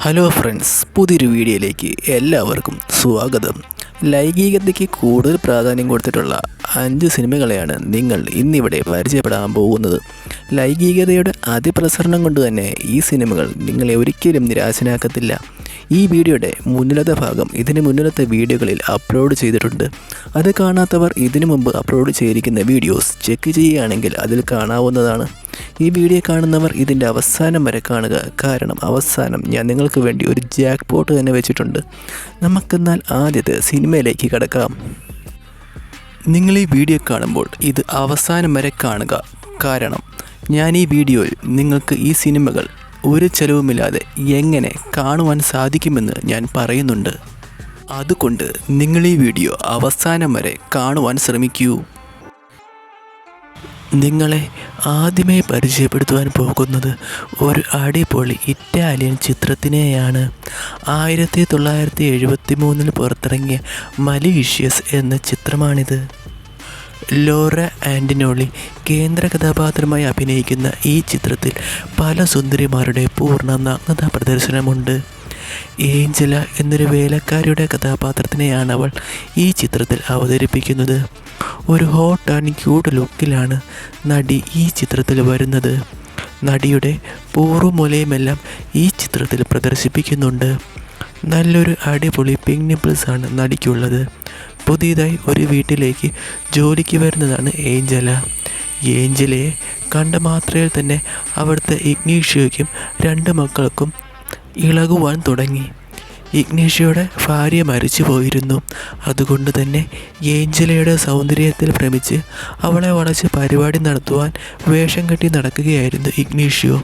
Hello friends, പുതിയൊരു വീഡിയോയിലേക്ക് എല്ലാവർക്കും സ്വാഗതം. ലൈംഗികതയ്ക്ക് കൂടുതൽ പ്രാധാന്യം കൊടുത്തിട്ടുള്ള 5 സിനിമകളെയാണ് നിങ്ങൾ ഇന്നിവിടെ പരിചയപ്പെടാൻ പോകുന്നത്. ലൈംഗികതയുടെ അതിപ്രസരണം കൊണ്ട് തന്നെ ഈ സിനിമകൾ നിങ്ങളെ ഒരിക്കലും നിരാശനാക്കത്തില്ല. ഈ വീഡിയോയുടെ മുന്നിലത്തെ ഭാഗം ഇതിന് മുന്നിലത്തെ വീഡിയോകളിൽ അപ്ലോഡ് ചെയ്തിട്ടുണ്ട്. അത് കാണാത്തവർ ഇതിനു മുമ്പ് അപ്ലോഡ് ചെയ്തിരിക്കുന്ന വീഡിയോസ് ചെക്ക് ചെയ്യുകയാണെങ്കിൽ അതിൽ കാണാവുന്നതാണ്. ഈ വീഡിയോ കാണുന്നവർ ഇതിൻ്റെ അവസാനം വരെ കാണുക, കാരണം അവസാനം ഞാൻ നിങ്ങൾക്ക് വേണ്ടി ഒരു ജാക്ക് പോട്ട് തന്നെ വെച്ചിട്ടുണ്ട്. നമുക്കെന്നാൽ ആദ്യത്തെ സിനിമയിലേക്ക് കടക്കാം. നിങ്ങൾ ഈ വീഡിയോ കാണുമ്പോൾ ഇത് അവസാനം വരെ കാണുക, കാരണം ഞാൻ ഈ വീഡിയോയിൽ നിങ്ങൾക്ക് ഈ സിനിമകൾ ഒരു ചെലവുമില്ലാതെ എങ്ങനെ കാണുവാൻ സാധിക്കുമെന്ന് ഞാൻ പറയുന്നുണ്ട്. അതുകൊണ്ട് നിങ്ങൾ ഈ വീഡിയോ അവസാനം വരെ കാണുവാൻ ശ്രമിക്കൂ. നിങ്ങളെ ആദ്യമേ പരിചയപ്പെടുത്തുവാൻ പോകുന്നത് ഒരു അടിപൊളി ഇറ്റാലിയൻ ചിത്രത്തിനെയാണ്. 1973 പുറത്തിറങ്ങിയ മലീഷ്യസ് എന്ന ചിത്രമാണിത്. ലോറ ആൻ്റനോളി കേന്ദ്ര കഥാപാത്രമായി അഭിനയിക്കുന്ന ഈ ചിത്രത്തിൽ പല സുന്ദരിമാരുടെ പൂർണ്ണ നഗ്നതാ പ്രദർശനമുണ്ട്. ഏഞ്ചല എന്നൊരു വേലക്കാരിയുടെ കഥാപാത്രത്തിനെയാണ് അവൾ ഈ ചിത്രത്തിൽ അവതരിപ്പിക്കുന്നത്. ഒരു ഹോട്ട് ആൻഡ് ക്യൂട്ട് ലുക്കിലാണ് നടി ഈ ചിത്രത്തിൽ വരുന്നത്. നടിയുടെ പൂർവ്വമുലയുമെല്ലാം ഈ ചിത്രത്തിൽ പ്രദർശിപ്പിക്കുന്നുണ്ട്. നല്ലൊരു അടിപൊളി പിങ്ക് നിപ്പിൾസാണ് നടിക്കുള്ളത്. പുതിയതായി ഒരു വീട്ടിലേക്ക് ജോലിക്ക് വരുന്നതാണ് ഏഞ്ചല. ഏഞ്ചലയെ കണ്ട മാത്രയിൽ തന്നെ അവിടുത്തെ ഇഗ്നീഷ്യോയ്ക്കും 2 മക്കൾക്കും ഇളകുവാൻ തുടങ്ങി. ഇഗ്നീഷ്യയുടെ ഭാര്യ മരിച്ചു പോയിരുന്നു. അതുകൊണ്ട് തന്നെ ഏഞ്ചലയുടെ സൗന്ദര്യത്തിൽ ഭ്രമിച്ച് അവളെ വളച്ച് പരിപാടി നടത്തുവാൻ വേഷം കെട്ടി നടക്കുകയായിരുന്നു ഇഗ്നീഷ്യോ.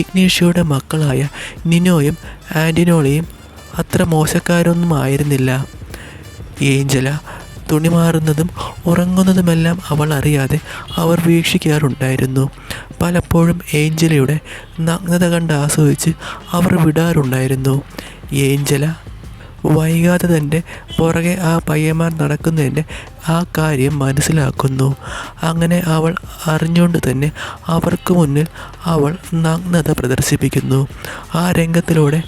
ഇഗ്നീഷ്യോയുടെ മക്കളായ നിനോയും ആൻ്റനോളിയും അത്ര മോശക്കാരൊന്നും ആയിരുന്നില്ല. ഏഞ്ചല തുണി മാറുന്നതും ഉറങ്ങുന്നതുമെല്ലാം അവൾ അറിയാതെ അവർ വീക്ഷിക്കാറുണ്ടായിരുന്നു. പലപ്പോഴും ഏഞ്ചലയുടെ നഗ്നത കണ്ട് ആസ്വദിച്ച് അവർ വിടാറുണ്ടായിരുന്നു. ഏഞ്ചല വൈകാതെ തൻ്റെ പുറകെ ആ പയ്യന്മാർ നടക്കുന്നതിൻ്റെ ആ കാര്യം മനസ്സിലാക്കുന്നു. അങ്ങനെ അവൾ അറിഞ്ഞുകൊണ്ട് തന്നെ അവർക്ക് മുന്നിൽ അവൾ നഗ്നത പ്രദർശിപ്പിക്കുന്നു. ആ രംഗത്തിലൂടെ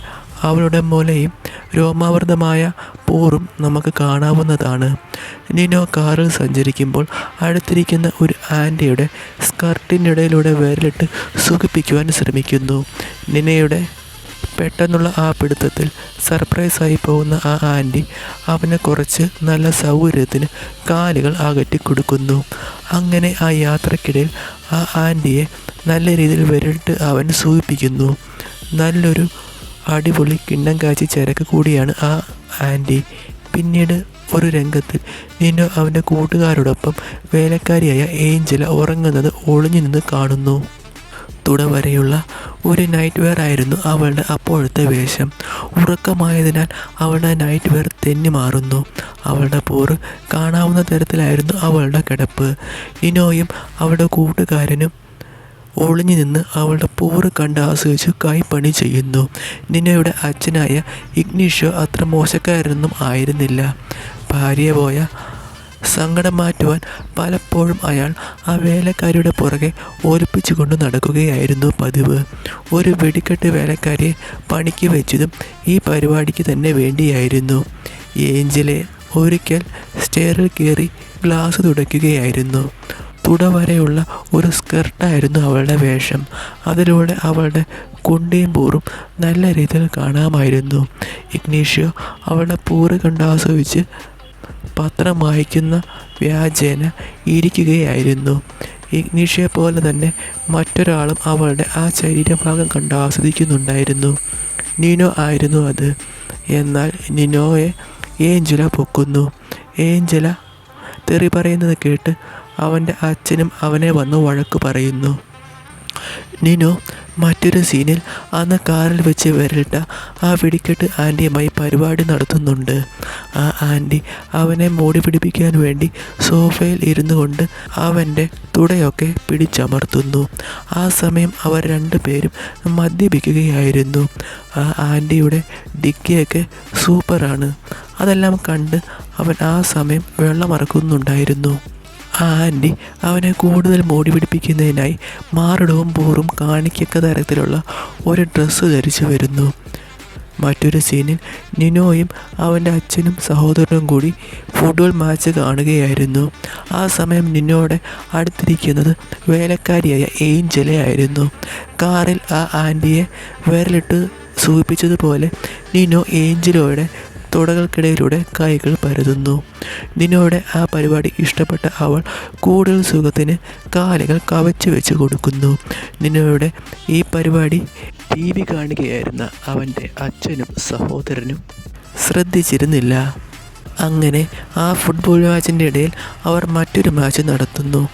അവളുടെ മുലയും രോമാവൃതമായ പൂറും നമുക്ക് കാണാവുന്നതാണ്. നിനോ കാറിൽ സഞ്ചരിക്കുമ്പോൾ അടുത്തിരിക്കുന്ന ഒരു ആൻറ്റിയുടെ സ്കർട്ടിനിടയിലൂടെ വിരലിട്ട് സുഖിപ്പിക്കുവാൻ ശ്രമിക്കുന്നു. നിനയുടെ പെട്ടെന്നുള്ള ആ പിടുത്തത്തിൽ സർപ്രൈസായി പോകുന്ന ആ ആൻറ്റി അവനെ കുറച്ച് നല്ല സൗകര്യത്തിന് കാലുകൾ അകറ്റി കൊടുക്കുന്നു. അങ്ങനെ ആ യാത്രക്കിടയിൽ ആ ആൻറ്റിയെ നല്ല രീതിയിൽ വിരലിട്ട് അവൻ സൂചിപ്പിക്കുന്നു. നല്ലൊരു അടിപൊളി കിണ്ണം കാച്ചി ചരക്ക് കൂടിയാണ് ആ ആൻറ്റി. പിന്നീട് ഒരു രംഗത്തിൽ നിനോ അവൻ്റെ കൂട്ടുകാരോടൊപ്പം വേലക്കാരിയായ ഏഞ്ചല ഉറങ്ങുന്നത് ഒളിഞ്ഞു നിന്ന് കാണുന്നു. തുടവരെയുള്ള ഒരു നൈറ്റ് വെയർ ആയിരുന്നു അവളുടെ അപ്പോഴത്തെ വേഷം. ഉറക്കമായതിനാൽ അവളുടെ നൈറ്റ് വെയർ തെന്നി മാറുന്നു. അവളുടെ പോറ് കാണാവുന്ന തരത്തിലായിരുന്നു അവളുടെ കിടപ്പ്. നിനോയും അവളുടെ കൂട്ടുകാരനും ഒളിഞ്ഞു നിന്ന് അവളുടെ പോറ് കണ്ട് ആസ്വദിച്ച് കൈപ്പണി ചെയ്യുന്നു. നിനയുടെ അച്ഛനായ ഇഗ്നീഷ്യോ അത്ര മോശക്കാരനൊന്നും ആയിരുന്നില്ല. ഭാര്യ പോയ സങ്കടം മാറ്റുവാൻ പലപ്പോഴും അയാൾ ആ വേലക്കാരിയുടെ പുറകെ ഒലിപ്പിച്ചു കൊണ്ട് നടക്കുകയായിരുന്നു പതിവ്. ഒരു വെടിക്കെട്ട് വേലക്കാരിയെ പണിക്ക് വെച്ചതും ഈ പരിപാടിക്ക് തന്നെ വേണ്ടിയായിരുന്നു. ഏഞ്ചലെ ഒരിക്കൽ സ്റ്റെയറിൽ കയറി ഗ്ലാസ് തുടയ്ക്കുകയായിരുന്നു. തുടവരെയുള്ള ഒരു സ്കർട്ടായിരുന്നു അവളുടെ വേഷം. അതിലൂടെ അവളുടെ കുണ്ടിയും പൂറും നല്ല രീതിയിൽ കാണാമായിരുന്നു. ഇഗ്നീഷ്യോ അവളുടെ പൂറ് കണ്ട് ആസ്വദിച്ച് പത്രം വായിക്കുന്ന വ്യാജേന ഇരിക്കുകയായിരുന്നു. ഇഗ്നീഷ്യെ പോലെ തന്നെ മറ്റൊരാളും അവളുടെ ആ ശരീരഭാഗം കണ്ട് ആസ്വദിക്കുന്നുണ്ടായിരുന്നു. നിനോ ആയിരുന്നു അത്. എന്നാൽ നിനോയെ ഏഞ്ചല പൊക്കുന്നു. ഏഞ്ചല തെറി പറയുന്നത് കേട്ട് അവൻ്റെ അച്ഛനും അവനെ വന്ന് വഴക്ക് പറയുന്നു. നിനോ മറ്റൊരു സീനിൽ അന്ന് കാറിൽ വെച്ച് വിരലിട്ട ആ വെടിക്കെട്ട് ആൻറ്റിയുമായി പരിപാടി നടത്തുന്നുണ്ട്. ആ ആൻറ്റി അവനെ മൂടി പിടിപ്പിക്കാൻ വേണ്ടി സോഫയിൽ ഇരുന്നു കൊണ്ട് അവൻ്റെ തുടയൊക്കെ പിടിച്ചമർത്തുന്നു. ആ സമയം അവർ 2 പേരും മദ്യപിക്കുകയായിരുന്നു. ആ ആൻറ്റിയുടെ ഡിക്കിയൊക്കെ സൂപ്പറാണ്. അതെല്ലാം കണ്ട് അവൻ ആ സമയം വെള്ളമറക്കുന്നുണ്ടായിരുന്നു. ആ ആൻറ്റി അവനെ കൂടുതൽ മോടി പിടിപ്പിക്കുന്നതിനായി മാറിടവും പൂറും കാണിക്കക്ക തരത്തിലുള്ള ഒരു ഡ്രസ്സ് ധരിച്ചു വരുന്നു. മറ്റൊരു സീനിൽ നിനോയും അവൻ്റെ അച്ഛനും സഹോദരനും കൂടി ഫുട്ബോൾ മാച്ച് കാണുകയായിരുന്നു. ആ സമയം നിനോയുടെ അടുത്തിരിക്കുന്നത് വേലക്കാരിയായ ഏഞ്ചലയായിരുന്നു. കാറിൽ ആ ആൻറ്റിയെ വിരലിട്ട് സൂചിപ്പിച്ചതുപോലെ നിനോ ഏഞ്ചലോയുടെ തുടകൾക്കിടയിലൂടെ കൈകൾ പരതുന്നു. നിനോയുടെ ആ പരിപാടി ഇഷ്ടപ്പെട്ട അവൾ കൂടുതൽ സുഖത്തിന് കാലുകൾ കവച്ചു വെച്ച് കൊടുക്കുന്നു. നിനോയുടെ ഈ പരിപാടി TV കാണുകയായിരുന്ന അവൻ്റെ അച്ഛനും സഹോദരനും ശ്രദ്ധിച്ചിരുന്നില്ല. അങ്ങനെ ആ ഫുട്ബോൾ മാച്ചിൻ്റെ ഇടയിൽ അവർ മറ്റൊരു മാച്ച് നടത്തുന്നു.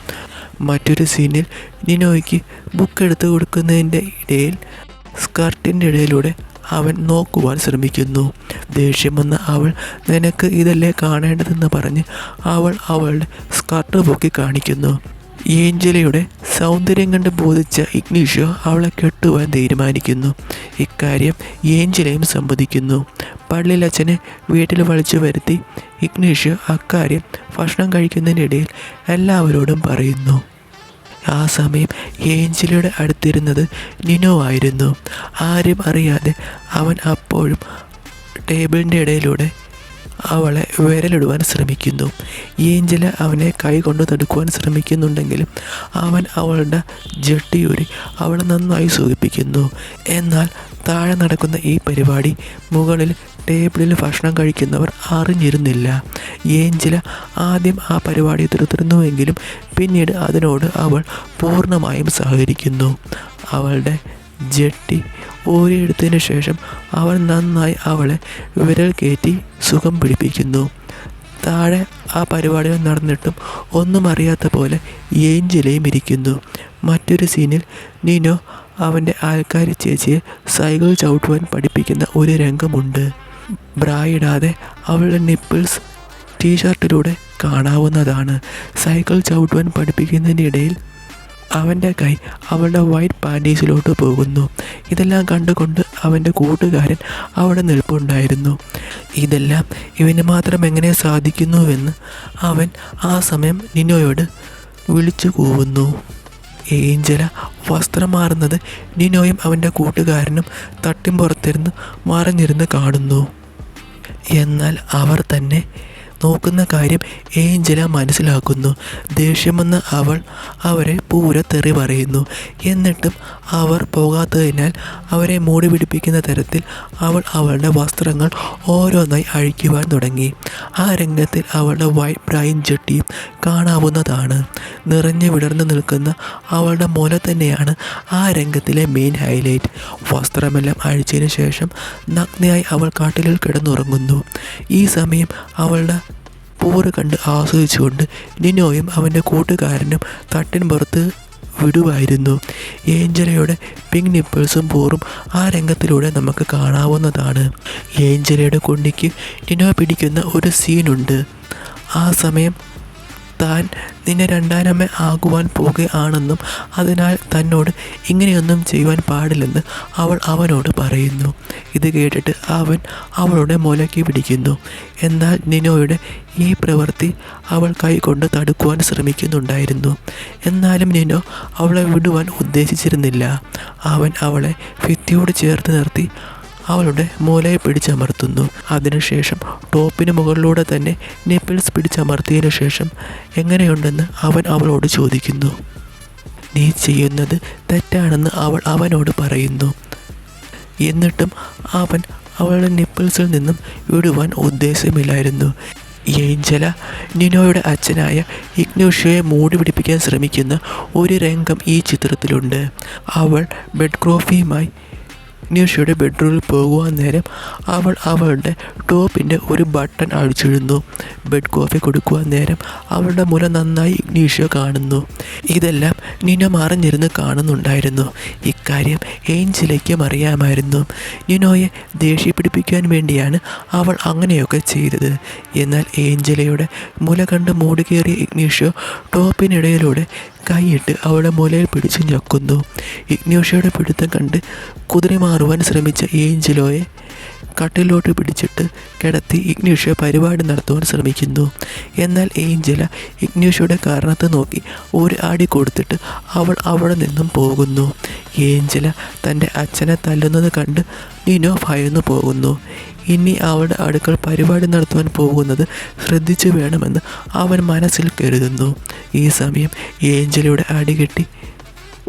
മറ്റൊരു സീനിൽ നിനോയ്ക്ക് ബുക്ക് എടുത്തു കൊടുക്കുന്നതിൻ്റെ ഇടയിൽ സ്കർട്ടിൻ്റെ ഇടയിലൂടെ അവൻ നോക്കുവാൻ ശ്രമിക്കുന്നു. ദേഷ്യം വന്ന അവൾ നിനക്ക് ഇതല്ലേ കാണേണ്ടതെന്ന് പറഞ്ഞ് അവൾ അവളുടെ സ്കർട്ട് പൊക്കി കാണിക്കുന്നു. ഏഞ്ചലയുടെ സൗന്ദര്യം കണ്ട് ബോധിച്ച ഇഗ്നീഷ്യോ അവളെ കെട്ടുവാൻ തീരുമാനിക്കുന്നു. ഇക്കാര്യം ഏഞ്ചലയും സമ്മതിക്കുന്നു. പള്ളിയിലച്ഛനെ വീട്ടിൽ വിളിച്ചു വരുത്തി ഇഗ്നീഷ്യോ അക്കാര്യം ഭക്ഷണം കഴിക്കുന്നതിനിടയിൽ എല്ലാവരോടും പറയുന്നു. ആ സമയം ഏഞ്ചലയുടെ അടുത്തിരുന്നത് നിനോ ആയിരുന്നു. ആരും അറിയാതെ അവൻ അപ്പോഴും ടേബിളിൻ്റെ ഇടയിലൂടെ അവളെ വിരലിടുവാൻ ശ്രമിക്കുന്നു. ഏഞ്ചല അവനെ കൈകൊണ്ട് തടുക്കുവാൻ ശ്രമിക്കുന്നുണ്ടെങ്കിലും അവൻ അവളുടെ ജട്ടിയൂരി അവളെ നന്നായി സൂചിപ്പിക്കുന്നു. എന്നാൽ താഴെ നടക്കുന്ന ഈ പരിപാടി മുകളിൽ ടേബിളിൽ ഭക്ഷണം കഴിക്കുന്നവർ അറിഞ്ഞിരുന്നില്ല. ഏഞ്ചല ആദ്യം ആ പരിപാടി എതിർത്തിരുന്നുവെങ്കിലും പിന്നീട് അതിനോട് അവൾ പൂർണ്ണമായും സഹകരിക്കുന്നു. അവളുടെ ജട്ടി ഊരിയെടുത്തതിന് ശേഷം അവൻ നന്നായി അവളെ വിരൽ കയറ്റി സുഖം പിടിപ്പിക്കുന്നു. താഴെ ആ പരിപാടികൾ നടന്നിട്ടും ഒന്നും അറിയാത്ത പോലെ ഏഞ്ചലയും ഇരിക്കുന്നു. മറ്റൊരു സീനിൽ നിനോ അവൻ്റെ ആൾക്കാരി ചേച്ചിയെ സൈക്കിൾ ചവിട്ടുവാൻ പഠിപ്പിക്കുന്ന ഒരു രംഗമുണ്ട്. ബ്രായിടാതെ അവളുടെ നിപ്പിൾസ് ടീഷർട്ടിലൂടെ കാണാവുന്നതാണ്. സൈക്കിൾ ചവിട്ടുവാൻ പഠിപ്പിക്കുന്നതിനിടയിൽ അവൻ്റെ കൈ അവളുടെ വൈറ്റ് പാൻറ്റീസിലോട്ട് പോകുന്നു. ഇതെല്ലാം കണ്ടുകൊണ്ട് അവൻ്റെ കൂട്ടുകാരൻ അവിടെ നിൽപ്പുണ്ടായിരുന്നു. ഇതെല്ലാം ഇവന് മാത്രം എങ്ങനെ സാധിക്കുന്നുവെന്ന് അവൻ ആ സമയം നിനോയോട് വിളിച്ചു കൂവുന്നു. ഏഞ്ചല വസ്ത്രം മാറുന്നത് നിനോയും അവൻ്റെ കൂട്ടുകാരനും തട്ടിമ്പുറത്തിരുന്ന് മറിഞ്ഞിരുന്ന് കാണുന്നു. എന്നാൽ അവർ തന്നെ നോക്കുന്ന കാര്യം ഏഞ്ചല മനസ്സിലാക്കുന്നു. ദേഷ്യം വന്ന് അവൾ അവരെ പൂര തെറി പറയുന്നു. എന്നിട്ടും അവർ പോകാത്തതിനാൽ അവരെ മൂടി പിടിപ്പിക്കുന്ന തരത്തിൽ അവൾ അവളുടെ വസ്ത്രങ്ങൾ ഓരോന്നായി അഴിക്കുവാൻ തുടങ്ങി. ആ രംഗത്തിൽ അവളുടെ വൈറ്റ് ബ്രൈൻ ജട്ടിയും കാണാവുന്നതാണ്. നിറഞ്ഞു വിടർന്നു നിൽക്കുന്ന അവളുടെ മുല തന്നെയാണ് ആ രംഗത്തിലെ മെയിൻ ഹൈലൈറ്റ്. വസ്ത്രമെല്ലാം അഴിച്ചതിന് ശേഷം നഗ്നയായി അവൾ കാട്ടിലിൽ കിടന്നുറങ്ങുന്നു. ഈ സമയം അവളുടെ പൂറ് കണ്ട് ആസ്വദിച്ചുകൊണ്ട് നിനോയും അവൻ്റെ കൂട്ടുകാരനും തട്ടിൻ പുറത്ത് വിടുവായിരുന്നു. ഏഞ്ചലയുടെ പിങ്ക് നിപ്പിൾസും പൂറും ആ രംഗത്തിലൂടെ നമുക്ക് കാണാവുന്നതാണ്. ഏഞ്ചലയുടെ കുണ്ടിക്ക് നിനോ പിടിക്കുന്ന ഒരു സീനുണ്ട്. ആ സമയം താൻ നിന്നെ രണ്ടാനമ്മ ആകുവാൻ പോകുകയാണെന്നും അതിനാൽ തന്നോട് ഇങ്ങനെയൊന്നും ചെയ്യുവാൻ പാടില്ലെന്ന് അവൾ അവനോട് പറയുന്നു. ഇത് കേട്ടിട്ട് അവൻ അവളുടെ മുലയ്ക്ക് പിടിക്കുന്നു. എന്നാൽ നിനോയുടെ ഈ പ്രവൃത്തി അവൾ കൈകൊണ്ട് തടുക്കുവാൻ ശ്രമിക്കുന്നുണ്ടായിരുന്നു. എന്നാലും നിനോ അവളെ വിടുവാൻ ഉദ്ദേശിച്ചിരുന്നില്ല. അവൻ അവളെ ഭിത്തിയോട് ചേർത്ത് നിർത്തി അവളുടെ മൂലയെ പിടിച്ചമർത്തുന്നു. അതിനുശേഷം ടോപ്പിന് മുകളിലൂടെ തന്നെ നിപ്പിൾസ് പിടിച്ചമർത്തിയതിനു ശേഷം എങ്ങനെയുണ്ടെന്ന് അവൻ അവളോട് ചോദിക്കുന്നു. നീ ചെയ്യുന്നത് തെറ്റാണെന്ന് അവൾ അവനോട് പറയുന്നു. എന്നിട്ടും അവൻ അവളുടെ നിപ്പിൾസിൽ നിന്നും വിടുവാൻ ഉദ്ദേശമില്ലായിരുന്നു. ഏഞ്ചല നിനോയുടെ അച്ഛനായ ഇഗ്നീഷ്യോയെ മൂടി പിടിപ്പിക്കാൻ ശ്രമിക്കുന്ന ഒരു രംഗം ഈ ചിത്രത്തിലുണ്ട്. അവൾ ബെഡ് കോഫിയുമായി ഇഗ്നീഷ്യോയുടെ ബെഡ്റൂമിൽ പോകുവാൻ നേരം അവൾ അവളുടെ ടോപ്പിൻ്റെ ഒരു ബട്ടൺ അഴിച്ചിടുന്നു. ബെഡ് കോഫി കൊടുക്കുവാൻ നേരം അവളുടെ മുല നന്നായി ഇഗ്നീഷ്യോ കാണുന്നു. ഇതെല്ലാം നിനോ മറിഞ്ഞിരുന്ന് കാണുന്നുണ്ടായിരുന്നു. ഇക്കാര്യം ഏഞ്ചലയ്ക്കും അറിയാമായിരുന്നു. നിനോയെ ദേഷ്യപ്പിടിപ്പിക്കാൻ വേണ്ടിയാണ് അവൾ അങ്ങനെയൊക്കെ ചെയ്തത്. എന്നാൽ ഏഞ്ചലയുടെ മുല കണ്ട് മൂടുകയറിയ ഇഗ്നീഷ്യോ ടോപ്പിനിടയിലൂടെ കൈയിട്ട് അവളുടെ മുലയിൽ പിടിച്ച് ഞെക്കുന്നു. ഇഗ്നേഷ്യയുടെ പിടുത്തം കണ്ട് കുതിരി മാറുവാൻ ശ്രമിച്ച ഏഞ്ചലോയെ കട്ടിലോട്ട് പിടിച്ചിട്ട് കിടത്തി ഇഗ്നേഷ്യ പരിപാടി നടത്തുവാൻ ശ്രമിക്കുന്നു. എന്നാൽ ഏഞ്ചല ഇഗ്നേഷ്യയുടെ കാരണത്ത് നോക്കി ഒരു അടി കൊടുത്തിട്ട് അവൾ അവിടെ നിന്നും പോകുന്നു. ഏഞ്ചല തൻ്റെ അച്ഛനെ തല്ലുന്നത് കണ്ട് നിനോ ഭയന്നു പോകുന്നു. ഇനി അവളുടെ അടുക്കൽ പരിപാടി നടത്തുവാൻ പോകുന്നത് ശ്രദ്ധിച്ചു വേണമെന്ന് അവൻ മനസ്സിൽ കരുതുന്നു. ഈ സമയം ഏഞ്ചലയുടെ അടികെട്ടി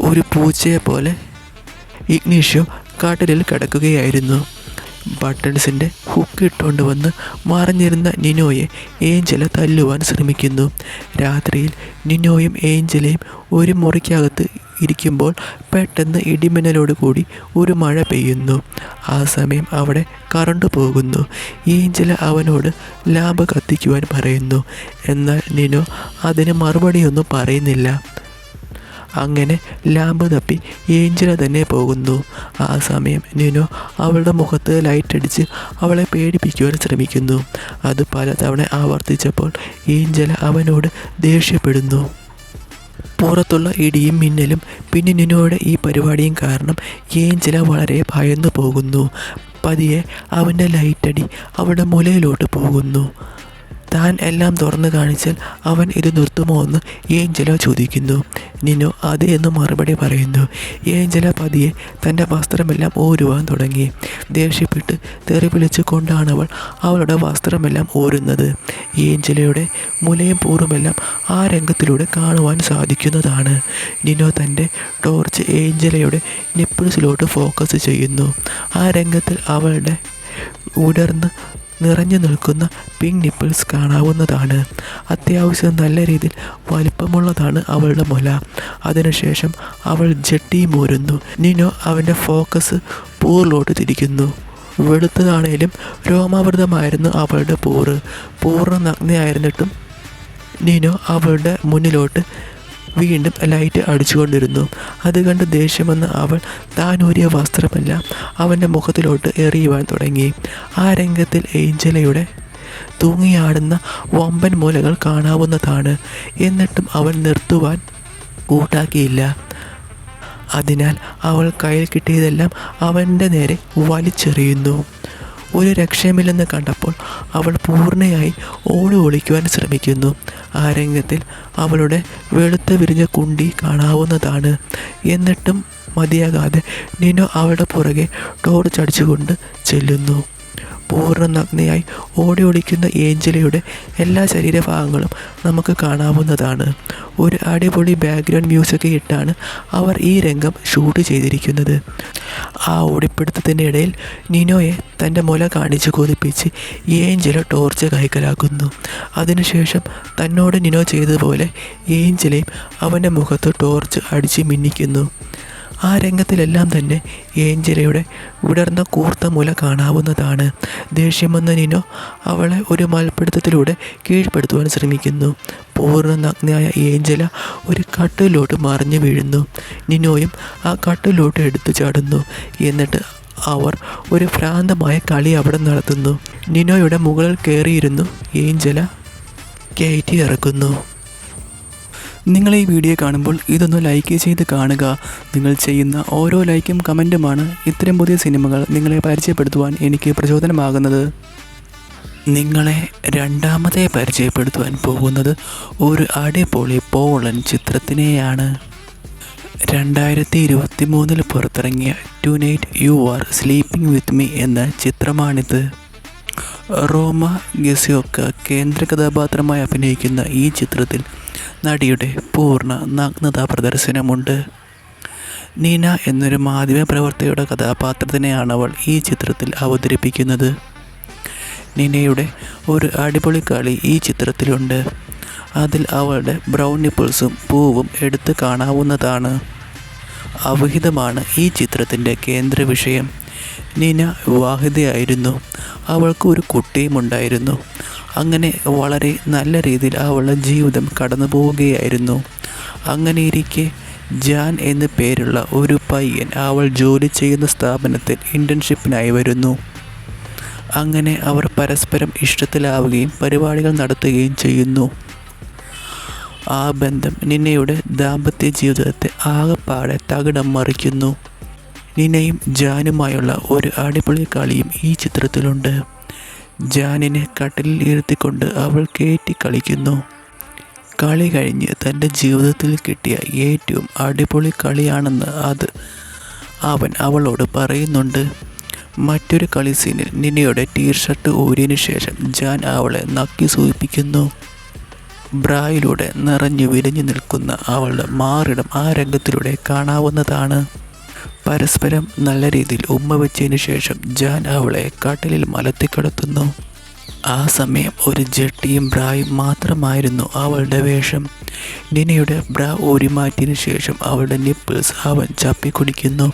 ഒരു പൂച്ചയെ പോലെ ഇഗ്നേഷ്യോ കാട്ടിലിൽ കിടക്കുകയായിരുന്നു. ബട്ടൺസിൻ്റെ ഹുക്ക് ഇട്ടുകൊണ്ട് വന്ന് മറിഞ്ഞിരുന്ന നിനോയെ ഏഞ്ചല തല്ലുവാൻ ശ്രമിക്കുന്നു. രാത്രിയിൽ നിനോയും ഏഞ്ചലയും ഒരു മുറിക്കകത്ത് ഇരിക്കുമ്പോൾ പെട്ടെന്ന് ഇടിമിന്നലോട് കൂടി ഒരു മഴ പെയ്യുന്നു. ആ സമയം അവിടെ കറണ്ട് പോകുന്നു. ഏഞ്ചല അവനോട് ലാമ്പ് കത്തിക്കുവാൻ പറയുന്നു. എന്നാൽ നിനോ അതിന് മറുപടിയൊന്നും പറയുന്നില്ല. അങ്ങനെ ലാമ്പ് തപ്പി ഏഞ്ചല തന്നെ പോകുന്നു. ആ സമയം നിനോ അവളുടെ മുഖത്ത് ലൈറ്റടിച്ച് അവളെ പേടിപ്പിക്കുവാൻ ശ്രമിക്കുന്നു. അത് പലതവണ ആവർത്തിച്ചപ്പോൾ ഏഞ്ചല അവനോട് ദേഷ്യപ്പെടുന്നു. പുറത്തുള്ള ഇടിയും മിന്നലും പിന്നെ നിനോയുടെ ഈ പരിപാടിയും കാരണം ഏഞ്ചല വളരെ ഭയന്നു പോകുന്നു. പതിയെ അവൻ്റെ ലൈറ്റടി അവളുടെ മുലയിലോട്ട് പോകുന്നു. താൻ എല്ലാം തുറന്നു കാണിച്ചാൽ അവൻ ഇത് നിർത്തുമോ എന്ന് ഏഞ്ചല ചോദിക്കുന്നു. നിനോ അതെ എന്ന് മറുപടി പറയുന്നു. ഏഞ്ചല പതിയെ തൻ്റെ വസ്ത്രമെല്ലാം ഊരുവാൻ തുടങ്ങി. ദേഷ്യപ്പെട്ട് തെറി വിളിച്ചു കൊണ്ടാണ് അവളുടെ വസ്ത്രമെല്ലാം ഊരുന്നത്. ഏഞ്ചലയുടെ മുലയും പൂറുമെല്ലാം ആ രംഗത്തിലൂടെ കാണുവാൻ സാധിക്കുന്നതാണ്. നിനോ തൻ്റെ ടോർച്ച് ഏഞ്ചലയുടെ നിപ്പിൾസിലോട്ട് ഫോക്കസ് ചെയ്യുന്നു. ആ രംഗത്തിൽ അവളുടെ ഉടർന്ന് നിറഞ്ഞു നിൽക്കുന്ന പിങ്ക് നിപ്പിൾസ് കാണാവുന്നതാണ്. അത്യാവശ്യം നല്ല രീതിയിൽ വലിപ്പമുള്ളതാണ് അവളുടെ മുല. അതിനുശേഷം അവൾ ജട്ടി മൂരുന്നു. നിനോ അവൻ്റെ ഫോക്കസ് പൂറിലോട്ട് തിരിക്കുന്നു. വെളുത്തതാണേലും രോമാവൃതമായിരുന്നു അവളുടെ പൂർണ്ണ നഗ്നയായിരുന്നിട്ടും നിനോ അവളുടെ മുന്നിലോട്ട് വീണ്ടും ലൈറ്റ് അടിച്ചുകൊണ്ടിരുന്നു. അത് കണ്ട് ദേഷ്യമെന്ന് അവൾ താനൂരിയ വസ്ത്രമെല്ലാം അവൻ്റെ മുഖത്തിലോട്ട് എറിയുവാൻ തുടങ്ങി. ആ രംഗത്തിൽ ഏഞ്ചലയുടെ തൂങ്ങിയാടുന്ന വമ്പൻ മൂലകൾ കാണാവുന്നതാണ്. എന്നിട്ടും അവൻ നിർത്തുവാൻ കൂട്ടാക്കിയില്ല. അതിനാൽ അവൾ കയ്യിൽ കിട്ടിയതെല്ലാം അവൻ്റെ നേരെ വലിച്ചെറിയുന്നു. ഒരു രക്ഷയുമില്ലെന്ന് കണ്ടപ്പോൾ അവൾ പൂർണ്ണയായി ഓടി ഒളിക്കുവാൻ ശ്രമിക്കുന്നു. ആ രംഗത്തിൽ അവളുടെ വെളുത്ത വിരിഞ്ഞ കുണ്ടി കാണാവുന്നതാണ്. എന്നിട്ടും മതിയാകാതെ നിനോ അവളുടെ പുറകെ ടോർച്ചടിച്ചുകൊണ്ട് ചെല്ലുന്നു. പൂർണ്ണ നഗ്നയായി ഓടി ഒളിക്കുന്ന ഏഞ്ചലയുടെ എല്ലാ ശരീരഭാഗങ്ങളും നമുക്ക് കാണാവുന്നതാണ്. ഒരു അടിപൊളി ബാക്ക്ഗ്രൗണ്ട് മ്യൂസിക് ഇട്ടാണ് അവർ ഈ രംഗം ഷൂട്ട് ചെയ്തിരിക്കുന്നത്. ആ ഓടിപ്പിടുത്തത്തിൻ്റെ ഇടയിൽ നിനോയെ തൻ്റെ മുല കാണിച്ച് കൊതിപ്പിച്ച് ഏഞ്ചല ടോർച്ച് കൈക്കലാക്കുന്നു. അതിനുശേഷം തന്നോട് നിനോ ചെയ്തതുപോലെ ഏഞ്ചലയും അവൻ്റെ മുഖത്ത് ടോർച്ച് അടിച്ച് മിന്നിക്കുന്നു. ആ രംഗത്തിലെല്ലാം തന്നെ ഏഞ്ചലയുടെ വിടർന്ന കൂർത്ത മുല കാണാവുന്നതാണ്. ദേഷ്യമെന്ന നിനോ അവളെ ഒരു മൽപ്പിടുത്തത്തിലൂടെ കീഴ്പ്പെടുത്തുവാൻ ശ്രമിക്കുന്നു. പൂർണ്ണ നഗ്നയായ ഏഞ്ചല ഒരു കട്ടിലോട്ട് മറിഞ്ഞു വീഴുന്നു. നിനോയും ആ കട്ടിലോട്ട് എടുത്തു ചാടുന്നു. എന്നിട്ട് അവർ ഒരു ഭ്രാന്തമായ കളി അവിടെ നടത്തുന്നു. നിനോയുടെ മുകളിൽ കയറിയിരുന്നു ഏഞ്ചല കയറ്റി ഇറക്കുന്നു. നിങ്ങൾ ഈ വീഡിയോ കാണുമ്പോൾ ഇതൊന്ന് ലൈക്ക് ചെയ്ത് കാണുക. നിങ്ങൾ ചെയ്യുന്ന ഓരോ ലൈക്കും കമൻറ്റുമാണ് ഇത്തരം പുതിയ സിനിമകൾ നിങ്ങളെ പരിചയപ്പെടുത്തുവാൻ എനിക്ക് പ്രചോദനമാകുന്നത്. നിങ്ങളെ രണ്ടാമതായി പരിചയപ്പെടുത്തുവാൻ പോകുന്നത് ഒരു അടിപൊളി പോളൻ ചിത്രത്തിനെയാണ്. 2023 പുറത്തിറങ്ങിയ tonight you are sleeping with me എന്ന ചിത്രമാണിത്. റോമ ഗെസിയോക്ക കേന്ദ്ര കഥാപാത്രമായി അഭിനയിക്കുന്ന ഈ ചിത്രത്തിൽ നടിയുടെ പൂർണ്ണ നഗ്നതാ പ്രദർശനമുണ്ട്. നീന എന്നൊരു മാധ്യമപ്രവർത്തകയുടെ കഥാപാത്രത്തിനെയാണ് അവൾ ഈ ചിത്രത്തിൽ അവതരിപ്പിക്കുന്നത്. നീനയുടെ ഒരു അടിപൊളി കളി ഈ ചിത്രത്തിലുണ്ട്. അതിൽ അവളുടെ ബ്രൗൺ നിപ്പിൾസും പൂവും എടുത്ത് കാണാവുന്നതാണ്. അവിഹിതമാണ് ഈ ചിത്രത്തിൻ്റെ കേന്ദ്ര വിഷയം. നീന വിവാഹിതയായിരുന്നു. അവൾക്ക് ഒരു കുട്ടിയും ഉണ്ടായിരുന്നു. അങ്ങനെ വളരെ നല്ല രീതിയിൽ അവളുടെ ജീവിതം കടന്നു പോവുകയായിരുന്നു. അങ്ങനെയിരിക്കെ ജാൻ എന്നു പേരുള്ള ഒരു പയ്യൻ അവൾ ജോലി ചെയ്യുന്ന സ്ഥാപനത്തിൽ ഇൻറ്റേൺഷിപ്പിനായി വരുന്നു. അങ്ങനെ അവർ പരസ്പരം ഇഷ്ടത്തിലാവുകയും പരിപാടികൾ നടത്തുകയും ചെയ്യുന്നു. ആ ബന്ധം നിന്നയുടെ ദാമ്പത്യ ജീവിതത്തെ ആകെപ്പാടെ തകിടം മറിക്കുന്നു. നിനയും ജാനുമായുള്ള ഒരു അടിപൊളി കളിയും ഈ ചിത്രത്തിലുണ്ട്. ജാനിനെ കട്ടിലിൽ ഇരുത്തിക്കൊണ്ട് അവൾ കയറ്റി കളിക്കുന്നു. കളി കഴിഞ്ഞ് തൻ്റെ ജീവിതത്തിൽ കിട്ടിയ ഏറ്റവും അടിപൊളി കളിയാണെന്ന് അവൻ അവളോട് പറയുന്നുണ്ട്. മറ്റൊരു കളി സീനിൽ നിനയുടെ ടീഷർട്ട് ഊരിയതിനു ശേഷം ജാൻ അവളെ നക്കി സൂചിപ്പിക്കുന്നു. ബ്രായിലൂടെ നിറഞ്ഞു വിരിഞ്ഞു നിൽക്കുന്ന അവളുടെ മാറിടം ആ രംഗത്തിലൂടെ കാണാവുന്നതാണ്. പരസ്പരം നല്ല രീതിയിൽ ഉമ്മ വെച്ചതിന് ശേഷം ജാൻ അവളെ കട്ടിലിൽ മലത്തിക്കിടത്തുന്നു. ആ സമയം ഒരു ജട്ടിയും ബ്രായും മാത്രമായിരുന്നു അവളുടെ വേഷം. നിനയുടെ ബ്രാ ഊരി മാറ്റിയതിനു ശേഷം അവളുടെ നിപ്പിൾസ് അവൻ ചപ്പിക്കുടിക്കുന്നു.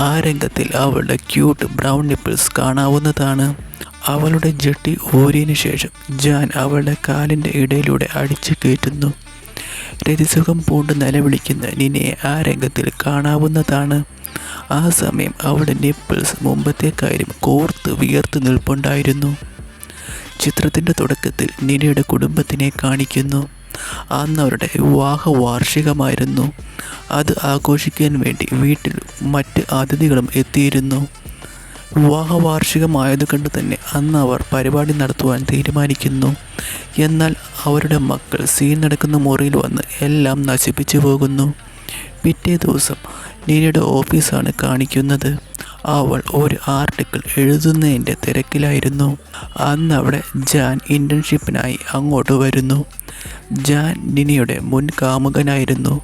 ആ രംഗത്തിൽ അവളുടെ ക്യൂട്ട് ബ്രൗൺ നിപ്പിൾസ് കാണാവുന്നതാണ്. അവളുടെ ജട്ടി ഊരിയതിനു ശേഷം ജാൻ അവളുടെ കാലിൻ്റെ ഇടയിലൂടെ അടിച്ചു കയറ്റുന്നു. രതിസുഖം പൂണ്ട് നിലവിളിക്കുന്ന നിനയെ ആ രംഗത്തിൽ കാണാവുന്നതാണ്. ആ സമയം അവളുടെ നിപ്പിൾസ് മുമ്പത്തേക്കാരും കോർത്ത് വിയർത്ത് നിൽപ്പുണ്ടായിരുന്നു. ചിത്രത്തിൻ്റെ തുടക്കത്തിൽ നിനയുടെ കുടുംബത്തിനെ കാണിക്കുന്നു. അന്ന് അവരുടെ വിവാഹ വാർഷികമായിരുന്നു. അത് ആഘോഷിക്കാൻ വേണ്ടി വീട്ടിൽ മറ്റ് അതിഥികളും എത്തിയിരുന്നു. വിവാഹ വാർഷികമായതുകൊണ്ട് തന്നെ അന്ന് അവർ പരിപാടി നടത്തുവാൻ തീരുമാനിക്കുന്നു. എന്നാൽ അവരുടെ മക്കൾ സീൻ നടക്കുന്ന മുറിയിൽ വന്ന് എല്ലാം നശിപ്പിച്ചു പോകുന്നു. പിറ്റേ ദിവസം നീനയുടെ ഓഫീസാണ് കാണിക്കുന്നത്. അവൾ ഒരു ആർട്ടിക്കിൾ എഴുതുന്നതിൻ്റെ തിരക്കിലായിരുന്നു. അന്ന് അവിടെ ജാൻ ഇൻറ്റേൺഷിപ്പിനായി അങ്ങോട്ട് വരുന്നു. ജാൻ നിനയുടെ മുൻ കാമുകനായിരുന്നു.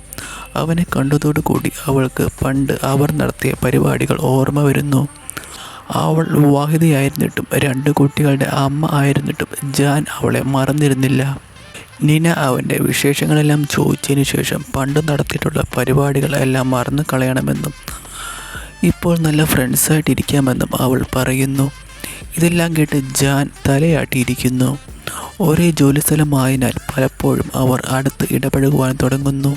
അവനെ കണ്ടതോടുകൂടി അവൾക്ക് പണ്ട് അവർ നടത്തിയ പരിപാടികൾ ഓർമ്മ വരുന്നു. അവൾ വിവാഹിതയായിരുന്നിട്ടും 2 കുട്ടികളുടെ അമ്മ ആയിരുന്നിട്ടും ജാൻ അവളെ മറന്നിരുന്നില്ല. നിന അവൻ്റെ വിശേഷങ്ങളെല്ലാം ചോദിച്ചതിന് ശേഷം പണ്ട് നടത്തിയിട്ടുള്ള പരിപാടികളെല്ലാം മറന്നു കളയണമെന്നും ഇപ്പോൾ നല്ല ഫ്രണ്ട്സായിട്ടിരിക്കാമെന്നും അവൾ പറയുന്നു. ഇതെല്ലാം കേട്ട് ജാൻ തലയാട്ടിയിരിക്കുന്നു. ഒരേ ജോലിസ്ഥലമായതിനാൽ പലപ്പോഴും അവർ അടുത്ത് ഇടപഴകുവാൻ തുടങ്ങുന്നു.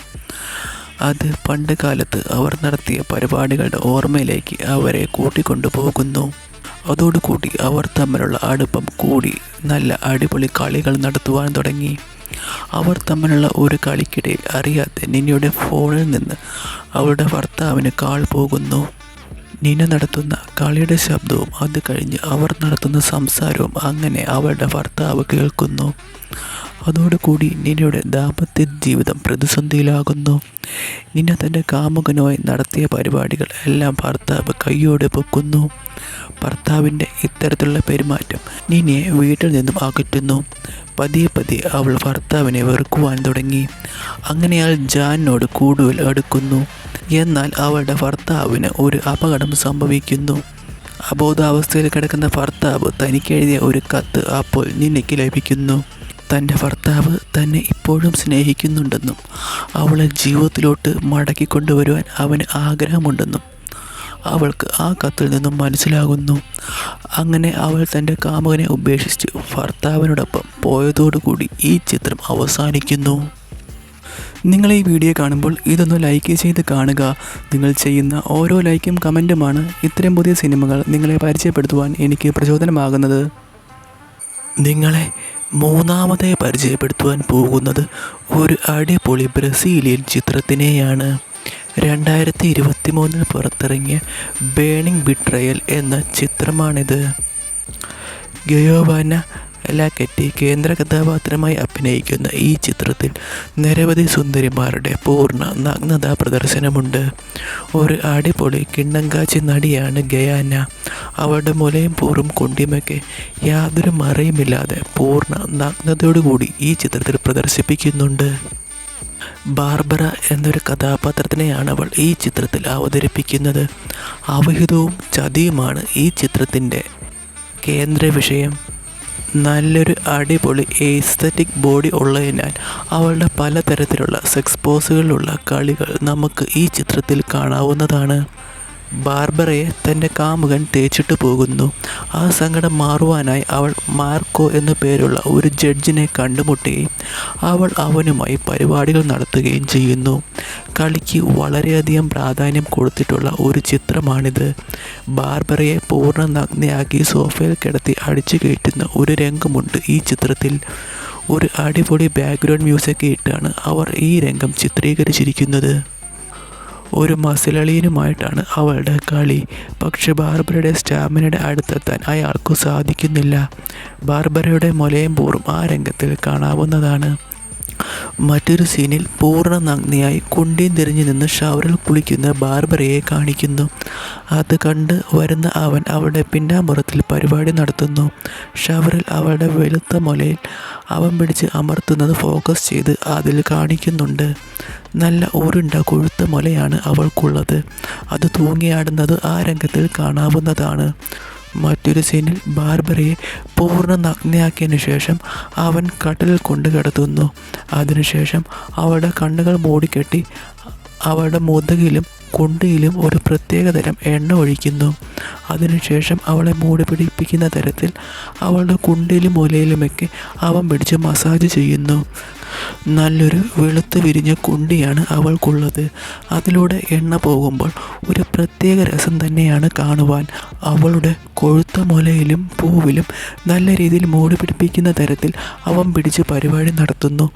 അത് പണ്ട് കാലത്ത് അവർ നടത്തിയ പരിപാടികളുടെ ഓർമ്മയിലേക്ക് അവരെ കൂട്ടിക്കൊണ്ടു പോകുന്നു. അതോടുകൂടി അവർ തമ്മിലുള്ള അടുപ്പം കൂടി നല്ല അടിപൊളി കളികൾ നടത്തുവാൻ തുടങ്ങി. അവർ തമ്മിലുള്ള ഒരു കളിക്കിടയിൽ അറിയാതെ നിനയുടെ ഫോണിൽ നിന്ന് അവളുടെ ഭർത്താവിന് കാൾ പോകുന്നു. നിന നടത്തുന്ന കളിയുടെ ശബ്ദവും അത് കഴിഞ്ഞ് അവർ നടത്തുന്ന സംസാരവും അങ്ങനെ അവളുടെ ഭർത്താവ് കേൾക്കുന്നു. അതോടുകൂടി നിനയുടെ ദാമ്പത്യ ജീവിതം പ്രതിസന്ധിയിലാകുന്നു. നിന തൻ്റെ കാമുകനുമായി നടത്തിയ പരിപാടികൾ എല്ലാം ഭർത്താവ് കയ്യോടെ പൊക്കുന്നു. ഭർത്താവിൻ്റെ ഇത്തരത്തിലുള്ള പെരുമാറ്റം നിനയെ വീട്ടിൽ നിന്നും അകറ്റുന്നു. പതിയെ അവൾ ഭർത്താവിനെ വെറുക്കുവാൻ തുടങ്ങി. അങ്ങനെ അയാൾ ജാനിനോട് കൂടുതൽ അടുക്കുന്നു. എന്നാൽ അവളുടെ ഭർത്താവിന് ഒരു അപകടം സംഭവിക്കുന്നു. അബോധാവസ്ഥയിൽ കിടക്കുന്ന ഭർത്താവ് തനിക്കെഴുതിയ ഒരു കത്ത് അപ്പോൾ നിനയ്ക്ക് ലഭിക്കുന്നു. തൻ്റെ ഭർത്താവ് തന്നെ ഇപ്പോഴും സ്നേഹിക്കുന്നുണ്ടെന്നും അവളെ ജീവിതത്തിലോട്ട് മടക്കിക്കൊണ്ടുവരുവാൻ അവന് ആഗ്രഹമുണ്ടെന്നും അവൾക്ക് ആ കത്തിൽ നിന്നും മനസ്സിലാകുന്നു. അങ്ങനെ അവൾ തൻ്റെ കാമുകനെ ഉപേക്ഷിച്ച് ഭർത്താവിനോടൊപ്പം പോയതോടുകൂടി ഈ ചിത്രം അവസാനിക്കുന്നു. നിങ്ങൾ ഈ വീഡിയോ കാണുമ്പോൾ ഇതൊന്ന് ലൈക്ക് ചെയ്ത് കാണുക. നിങ്ങൾ ചെയ്യുന്ന ഓരോ ലൈക്കും കമൻറ്റുമാണ് ഇത്തരം പുതിയ സിനിമകൾ നിങ്ങളെ പരിചയപ്പെടുത്തുവാൻ എനിക്ക് പ്രചോദനമാകുന്നത്. നിങ്ങളെ മൂന്നാമതായി പരിചയപ്പെടുത്തുവാൻ പോകുന്നത് ഒരു അടിപൊളി ബ്രസീലിയൻ ചിത്രത്തിനെയാണ്. 2023 പുറത്തിറങ്ങിയ ബേണിംഗ് ബിട്രയൽ എന്ന ചിത്രമാണിത്. ഗയോവാന ലാക്കറ്റി കേന്ദ്ര കഥാപാത്രമായി അഭിനയിക്കുന്ന ഈ ചിത്രത്തിൽ നിരവധി സുന്ദരിമാരുടെ പൂർണ്ണ നഗ്നതാ പ്രദർശനമുണ്ട്. ഒരു അടിപൊളി കിണ്ണങ്കാച്ചി നടിയാണ് ഗയാന. അവളുടെ മുലയും പൂറും കൊണ്ടിമയ്ക്ക് യാതൊരു മറയുമില്ലാതെ പൂർണ്ണ നഗ്നതയോടുകൂടി ഈ ചിത്രത്തിൽ പ്രദർശിപ്പിക്കുന്നുണ്ട്. ബാർബറ എന്നൊരു കഥാപാത്രത്തിനെയാണ് അവൾ ഈ ചിത്രത്തിൽ അവതരിപ്പിക്കുന്നത്. അവിഹിതവും ചതിയുമാണ് ഈ ചിത്രത്തിൻ്റെ കേന്ദ്ര വിഷയം. നല്ലൊരു അടിപൊളി എസ്തറ്റിക് ബോഡി ഉള്ളതിനാൽ അവളുടെ പലതരത്തിലുള്ള സെക്സ് പോസുകളിലുള്ള കളികൾ നമുക്ക് ഈ ചിത്രത്തിൽ കാണാവുന്നതാണ്. ബാർബറയെ തൻ്റെ കാമുകൻ തേച്ചിട്ട് പോകുന്നു. ആ സങ്കടം മാറുവാനായി അവൾ മാർക്കോ എന്നു പേരുള്ള ഒരു ജഡ്ജിനെ കണ്ടുമുട്ടുകയും അവൾ അവനുമായി പരിപാടികൾ നടത്തുകയും ചെയ്യുന്നു. കളിക്ക് വളരെയധികം പ്രാധാന്യം കൊടുത്തിട്ടുള്ള ഒരു ചിത്രമാണിത്. ബാർബറയെ പൂർണ്ണ നഗ്നയാക്കി സോഫയിൽ കിടത്തി അടിച്ചു കയറ്റുന്ന ഒരു രംഗമുണ്ട് ഈ ചിത്രത്തിൽ. ഒരു അടിപൊളി ബാക്ക്ഗ്രൗണ്ട് മ്യൂസിക് ഇട്ടാണ് അവർ ഈ രംഗം ചിത്രീകരിച്ചിരിക്കുന്നത്. ഒരു മസിലളിയനുമായിട്ടാണ് അവളുടെ കളി. പക്ഷെ ബാർബറയുടെ സ്റ്റാമിനയുടെ അടുത്തെത്താൻ അയാൾക്ക് സാധിക്കുന്നില്ല. ബാർബറയുടെ മുലയും പൂറും ആ രംഗത്തിൽ കാണാവുന്നതാണ്. മറ്റൊരു സീനിൽ പൂർണ്ണ നഗ്നയായി കുണ്ടിയും തിരിഞ്ഞു നിന്ന് ഷവറിൽ കുളിക്കുന്ന ബാർബറയെ കാണിക്കുന്നു. അത് കണ്ട് വരുന്ന അവൻ അവളുടെ പിന്നാമ്പുറത്തിൽ പരിപാടി നടത്തുന്നു. ഷവറിൽ അവളുടെ വെളുത്ത മുലയിൽ അവൻ പിടിച്ച് അമർത്തുന്നത് ഫോക്കസ് ചെയ്ത് അതിൽ കാണിക്കുന്നുണ്ട്. നല്ല ഉരുണ്ട കൊഴുത്ത മുലയാണ് അവൾക്കുള്ളത്. അത് തൂങ്ങിയാടുന്നത് ആ രംഗത്തിൽ കാണാവുന്നതാണ്. മറ്റൊരു സീനിൽ ബാർബറയെ പൂർണ്ണ നഗ്നയാക്കിയതിനു ശേഷം അവൻ കട്ടിലിൽ കൊണ്ട് കിടത്തുന്നു. അതിനുശേഷം അവളുടെ കണ്ണുകൾ മൂടിക്കെട്ടി അവളുടെ മുതുകിലും കുണ്ടിയിലും ഒരു പ്രത്യേകതരം എണ്ണ ഒഴിക്കുന്നു. അതിനുശേഷം അവളെ മൂടി പിടിപ്പിക്കുന്ന തരത്തിൽ അവളുടെ കുണ്ടിയിലും മുലയിലുമൊക്കെ അവൻ പിടിച്ച് മസാജ് ചെയ്യുന്നു. നല്ലൊരു വെളുത്ത് വിരിഞ്ഞ കുണ്ടിയാണ് അവൾക്കുള്ളത്. അതിലൂടെ എണ്ണ പോകുമ്പോൾ ഒരു പ്രത്യേക രസം തന്നെയാണ് കാണുവാൻ. അവളുടെ കൊഴുത്ത മുലയിലും പൂവിലും നല്ല രീതിയിൽ മൂടി പിടിപ്പിക്കുന്ന തരത്തിൽ അവൻ പിടിച്ച് പരിപാടി നടത്തുന്നു.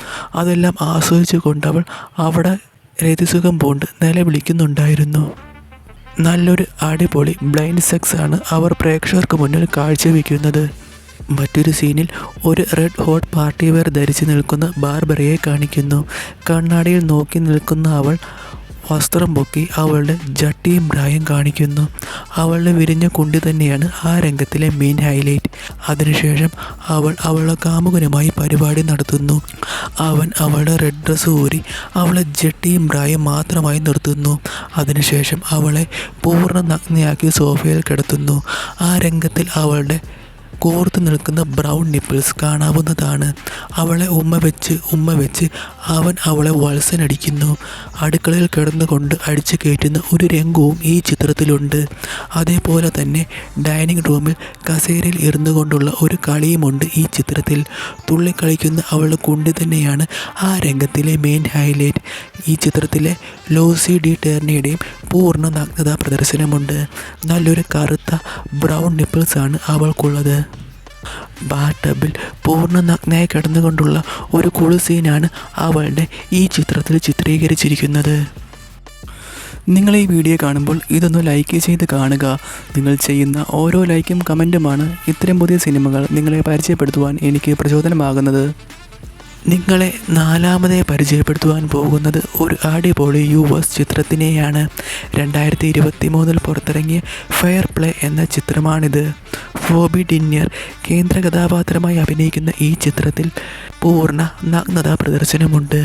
അതെല്ലാം ആസ്വദിച്ചു കൊണ്ടവൾ അവിടെ രതിസുഖം പൂണ്ട് നിലവിളിക്കുന്നുണ്ടായിരുന്നു. നല്ലൊരു അടിപൊളി ബ്ലൈൻഡ് സെക്സ് ആണ് അവർ പ്രേക്ഷകർക്ക് മുന്നിൽ കാഴ്ചവെക്കുന്നത്. മറ്റൊരു സീനിൽ ഒരു റെഡ് ഹോട്ട് പാർട്ടി വെയർ ധരിച്ച് നിൽക്കുന്ന ബാർബറയെ കാണിക്കുന്നു. കണ്ണാടിയിൽ നോക്കി നിൽക്കുന്ന അവൾ വസ്ത്രം പൊക്കി അവളുടെ ജട്ടിയും ബ്രായും കാണിക്കുന്നു. അവളുടെ വിരിഞ്ഞ കുണ്ടി തന്നെയാണ് ആ രംഗത്തിലെ മെയിൻ ഹൈലൈറ്റ്. അതിനുശേഷം അവൾ അവളുടെ കാമുകനുമായി പരിപാടി നടത്തുന്നു. അവൻ അവളുടെ റെഡ് ഡ്രസ്സ് ഊരി അവളെ ജട്ടിയും ബ്രായും മാത്രമായി നിർത്തുന്നു. അതിനുശേഷം അവളെ പൂർണ്ണ നഗ്നയാക്കി സോഫയിൽ കിടത്തുന്നു. ആ രംഗത്തിൽ അവളുടെ കോർത്ത് നിൽക്കുന്ന ബ്രൗൺ നിപ്പിൾസ് കാണാവുന്നതാണ്. അവളെ ഉമ്മ വെച്ച് അവൻ അവളെ വത്സനടിക്കുന്നു. അടുക്കളയിൽ കിടന്നുകൊണ്ട് അടിച്ചു കയറ്റുന്ന ഒരു രംഗവും ഈ ചിത്രത്തിലുണ്ട്. അതേപോലെ തന്നെ ഡൈനിങ് റൂമിൽ കസേരയിൽ ഇരുന്നു കൊണ്ടുള്ള ഒരു കളിയുമുണ്ട് ഈ ചിത്രത്തിൽ. തുള്ളിക്കളിക്കുന്ന അവളുടെ കുണ്ടി തന്നെയാണ് ആ രംഗത്തിലെ മെയിൻ ഹൈലൈറ്റ്. ഈ ചിത്രത്തിലെ ലോസി ഡി ടെർണിയുടെയും പൂർണ്ണ നഗ്നതാ പ്രദർശനമുണ്ട്. നല്ലൊരു കറുത്ത ബ്രൗൺ നിപ്പിൾസാണ് അവൾക്കുള്ളത്. ബാത്ത് ടബിൽ പൂർണ്ണ നഗ്നയായി കിടന്നുകൊണ്ടുള്ള ഒരു കുളി സീനാണ് അവളുടെ ഈ ചിത്രത്തിൽ ചിത്രീകരിച്ചിരിക്കുന്നത്. നിങ്ങൾ ഈ വീഡിയോ കാണുമ്പോൾ ഇതൊന്ന് ലൈക്ക് ചെയ്ത് കാണുക. നിങ്ങൾ ചെയ്യുന്ന ഓരോ ലൈക്കും കമൻറ്റുമാണ് ഇത്തരം പുതിയ സിനിമകൾ നിങ്ങളെ പരിചയപ്പെടുത്തുവാൻ എനിക്ക് പ്രചോദനമാകുന്നത്. നിങ്ങളെ നാലാമതായി പരിചയപ്പെടുത്തുവാൻ പോകുന്നത് ഒരു അടിപൊളി US ചിത്രത്തിനെയാണ്. 2023 പുറത്തിറങ്ങിയ ഫെയർ പ്ലേ എന്ന ചിത്രമാണിത്. ഫോബി ഡിന്യർ കേന്ദ്ര കഥാപാത്രമായി അഭിനയിക്കുന്ന ഈ ചിത്രത്തിൽ പൂർണ്ണ നഗ്നതാ പ്രദർശനമുണ്ട്.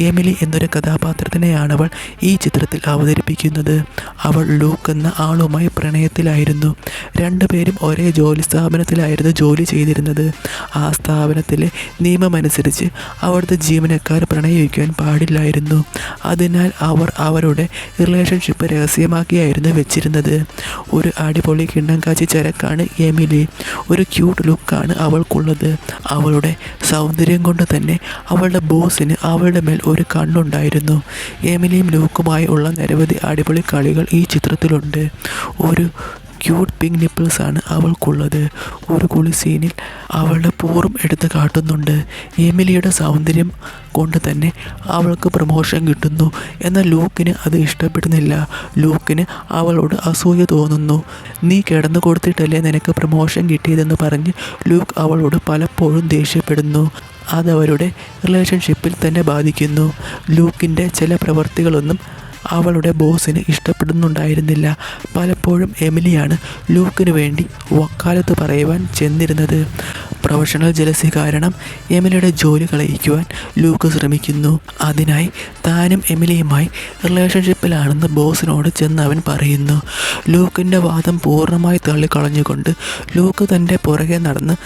എമിലി എന്നൊരു കഥാപാത്രത്തിനെയാണവൾ ഈ ചിത്രത്തിൽ അവതരിപ്പിക്കുന്നത്. അവൾ ലൂക്ക് എന്ന ആളുമായി പ്രണയത്തിലായിരുന്നു. രണ്ടുപേരും ഒരേ ജോലി സ്ഥാപനത്തിലായിരുന്നു ജോലി ചെയ്തിരുന്നത്. ആ സ്ഥാപനത്തിലെ നിയമമനുസരിച്ച് അവിടുത്തെ ജീവനക്കാർ പ്രണയിക്കാൻ പാടില്ലായിരുന്നു. അതിനാൽ അവർ അവരുടെ റിലേഷൻഷിപ്പ് രഹസ്യമാക്കിയായിരുന്നു വെച്ചിരുന്നത്. ഒരു അടിപൊളി കിണ്ണം കാച്ചി ചരക്കാണ് എമിലി. ഒരു ക്യൂട്ട് ലുക്കാണ് അവൾക്കുള്ളത്. അവളുടെ സൗന്ദര്യം കൊണ്ട് തന്നെ അവളുടെ ബോസിന് അവളുടെ മേൽ ഒരു കണ്ണുണ്ടായിരുന്നു. എമിലിയും ലൂക്കുമായി ഉള്ള നിരവധി അടിപൊളി കളികൾ ഈ ചിത്രത്തിലുണ്ട്. ഒരു ക്യൂട്ട് പിങ്ക് നിപ്പിൾസാണ് അവൾക്കുള്ളത്. ഒരു കുളി സീനിൽ അവളുടെ പൂർവ്വം എടുത്ത് കാട്ടുന്നുണ്ട്. എമിലിയുടെ സൗന്ദര്യം കൊണ്ട് തന്നെ അവൾക്ക് പ്രമോഷൻ കിട്ടുന്നു. എന്നാൽ ലൂക്കിന് അത് ഇഷ്ടപ്പെടുന്നില്ല. ലൂക്കിന് അവളോട് അസൂയ തോന്നുന്നു. നീ കിടന്നു കൊടുത്തിട്ടല്ലേ നിനക്ക് പ്രമോഷൻ കിട്ടിയതെന്ന് പറഞ്ഞ് ലൂക്ക് അവളോട് പലപ്പോഴും ദേഷ്യപ്പെടുന്നു. അതവരുടെ റിലേഷൻഷിപ്പിൽ തന്നെ ബാധിക്കുന്നു. ലൂക്കിൻ്റെ ചില പ്രവർത്തികളൊന്നും അവളുടെ ബോസിന് ഇഷ്ടപ്പെടുന്നുണ്ടായിരുന്നില്ല. പലപ്പോഴും എമിലിയാണ് ലൂക്കിന് വേണ്ടി വക്കാലത്ത് പറയുവാൻ ചെന്നിരുന്നത്. പ്രൊഫഷണൽ ജലസി കാരണം എമിലിയുടെ ജോലി കളയിക്കുവാൻ ലൂക്ക് ശ്രമിക്കുന്നു. അതിനായി താനും എമിലിയുമായി റിലേഷൻഷിപ്പിലാണെന്ന് ബോസിനോട് ചെന്ന് അവൻ പറയുന്നു. ലൂക്കിൻ്റെ വാദം പൂർണ്ണമായി തള്ളിക്കളഞ്ഞുകൊണ്ട് ലൂക്ക് തൻ്റെ പുറകെ നടന്ന്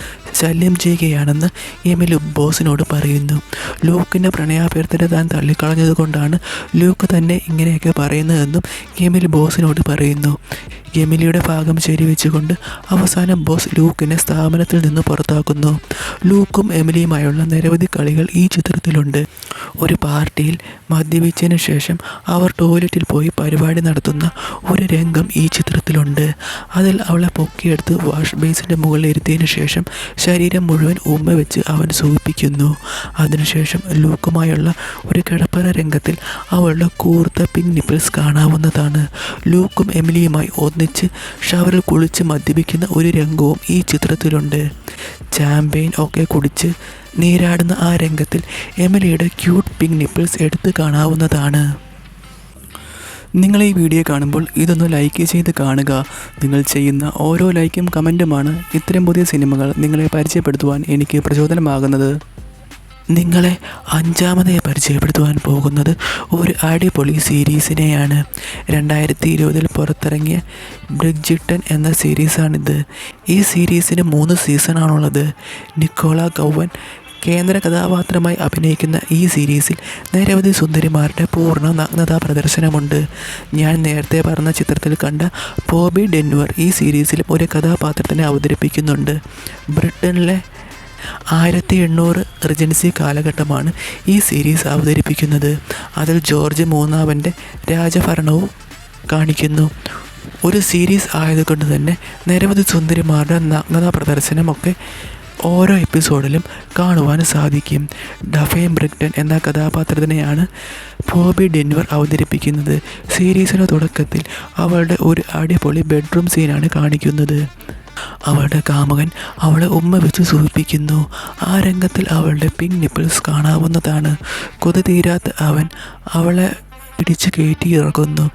ശല്യം ചെയ്യുകയാണെന്ന് എമിലി ബോസിനോട് പറയുന്നു. ലൂക്കിൻ്റെ പ്രണയാഭ്യർത്ഥന താൻ തള്ളിക്കളഞ്ഞത് കൊണ്ടാണ് ലൂക്ക് തന്നെ ഇങ്ങനെയൊക്കെ പറയുന്നതെന്നും എമിലി ബോസിനോട് പറയുന്നു. എമിലിയുടെ ഭാഗം ശരിവെച്ചുകൊണ്ട് അവസാനം ബോസ് ലൂക്കിനെ സ്ഥാപനത്തിൽ നിന്ന് പുറത്താക്കുന്നു. ലൂക്കും എമിലിയുമായുള്ള നിരവധി കളികൾ ഈ ചിത്രത്തിലുണ്ട്. ഒരു പാർട്ടിയിൽ മദ്യപിച്ചതിന് ശേഷം അവർ ടോയ്ലറ്റിൽ പോയി പരിപാടി നടത്തുന്ന ഒരു രംഗം ഈ ചിത്രത്തിലുണ്ട്. അതിൽ അവളെ പൊക്കിയെടുത്ത് വാഷ് ബേസിൻ്റെ മുകളിൽ ഇരുത്തിയതിനു ശേഷം ശരീരം മുഴുവൻ ഉമ്മ വെച്ച് അവൻ സൂചിപ്പിക്കുന്നു. അതിനുശേഷം ലൂക്കുമായുള്ള ഒരു കിടപ്പറ രംഗത്തിൽ അവളുടെ കൂർത്ത പിങ്ക് നിപ്പിൾസ് കാണാവുന്നതാണ്. ലൂക്കും എമിലിയുമായി ഒന്നിച്ച് ഷവറിൽ കുളിച്ച് മദ്യപിക്കുന്ന ഒരു രംഗവും ഈ ചിത്രത്തിലുണ്ട്. ചാമ്പയിൻ ഒക്കെ കുടിച്ച് നീരാടുന്ന ആ രംഗത്തിൽ എമിലിയുടെ ക്യൂട്ട് പിങ്ക് നിപ്പിൾസ് എടുത്ത് കാണാവുന്നതാണ്. നിങ്ങൾ ഈ വീഡിയോ കാണുമ്പോൾ ഇതൊന്ന് ലൈക്ക് ചെയ്ത് കാണുക. നിങ്ങൾ ചെയ്യുന്ന ഓരോ ലൈക്കും കമൻറ്റുമാണ് ഇത്തരം പുതിയ സിനിമകൾ നിങ്ങളെ പരിചയപ്പെടുത്തുവാൻ എനിക്ക് പ്രചോദനമാകുന്നത്. നിങ്ങളെ അഞ്ചാമതായി പരിചയപ്പെടുത്തുവാൻ പോകുന്നത് ഒരു അടിപൊളി സീരീസിനെയാണ്. 2020 പുറത്തിറങ്ങിയ ബ്രിഡ്ജിട്ടൺ എന്ന സീരീസാണിത്. ഈ സീരീസിന് 3 സീസണാണുള്ളത്. നിക്കോള ഗൗവൻ കേന്ദ്ര കഥാപാത്രമായി അഭിനയിക്കുന്ന ഈ സീരീസിൽ നിരവധി സുന്ദരിമാരുടെ പൂർണ്ണ നഗ്നതാ പ്രദർശനമുണ്ട്. ഞാൻ നേരത്തെ പറഞ്ഞ ചിത്രത്തിൽ കണ്ട ബോബി ഡെൻവർ ഈ സീരീസിലും ഒരു കഥാപാത്രത്തിനെ അവതരിപ്പിക്കുന്നുണ്ട്. ബ്രിട്ടനിലെ 1800 റീജൻസി കാലഘട്ടമാണ് ഈ സീരീസ് അവതരിപ്പിക്കുന്നത്. അതിൽ ജോർജ് മൂന്നാമൻ്റെ രാജഭരണവും കാണിക്കുന്നു. ഒരു സീരീസ് ആയതുകൊണ്ട് തന്നെ നിരവധി സുന്ദരിമാരുടെ നഗ്നതാ പ്രദർശനമൊക്കെ ഓരോ എപ്പിസോഡിലും കാണുവാൻ സാധിക്കും. ഡഫേം ബ്രിഗ്ടൺ എന്ന കഥാപാത്രത്തിനെയാണ് ബോബി ഡെൻവർ അവതരിപ്പിക്കുന്നത്. സീരീസിൻ്റെ തുടക്കത്തിൽ അവളുടെ ഒരു അടിപൊളി ബെഡ്റൂം സീനാണ് കാണിക്കുന്നത്. അവളുടെ കാമുകൻ അവളെ ഉമ്മ വെച്ച് സൂചിപ്പിക്കുന്നു. ആ രംഗത്തിൽ അവളുടെ പിങ്ക് നിപ്പിൾസ് കാണാവുന്നതാണ്. കൊതി തീരാത്ത അവൻ അവളെ പിടിച്ച് കയറ്റി ഇറക്കുന്നു.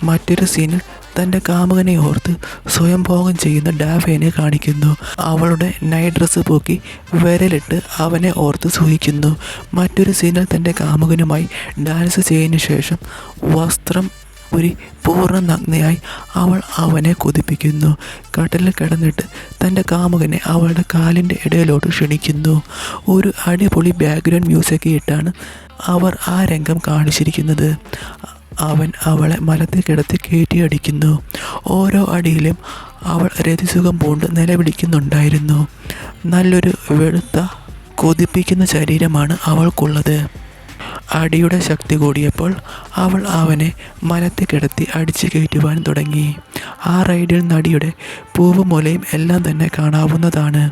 മറ്റൊരു സീനിൽ തൻ്റെ കാമുകനെ ഓർത്ത് സ്വയം ഭോഗം ചെയ്യുന്ന ഡാഫേനെ കാണിക്കുന്നു. അവളുടെ നൈറ്റ് ഡ്രസ്സ് പോക്കി വിരലിട്ട് അവനെ ഓർത്ത് സൂഹിക്കുന്നു. മറ്റൊരു സീനിൽ തൻ്റെ കാമുകനുമായി ഡാൻസ് ചെയ്തതിനു ശേഷം വസ്ത്രം ഒരു പൂർണ്ണ നഗ്നയായി അവൾ അവനെ കൊതിപ്പിക്കുന്നു. കട്ടിലിൽ കിടന്നിട്ട് തൻ്റെ കാമുകനെ അവളുടെ കാലിൻ്റെ ഇടയിലോട്ട് ക്ഷണിക്കുന്നു. ഒരു അടിപൊളി ബാക്ക്ഗ്രൗണ്ട് മ്യൂസിക് ഇട്ടാണ് അവർ ആ രംഗം കാണിച്ചിരിക്കുന്നത്. അവൻ അവളെ മലത്തിൽ കിടത്തി കയറ്റിയടിക്കുന്നു. ഓരോ അടിയിലും അവൾ രതിസുഖം പൂണ്ട് നിലവിളിക്കുന്നുണ്ടായിരുന്നു. നല്ലൊരു വെളുത്ത കൊതിപ്പിക്കുന്ന ശരീരമാണ് അവൾക്കുള്ളത്. അടിയുടെ ശക്തി കൂടിയപ്പോൾ അവൾ അവനെ മലത്തിൽ കിടത്തി അടിച്ചു കയറ്റുവാൻ തുടങ്ങി. ആ റൈഡിൽ നടിയുടെ പൂവും മുലയും എല്ലാം തന്നെ കാണാവുന്നതാണ്.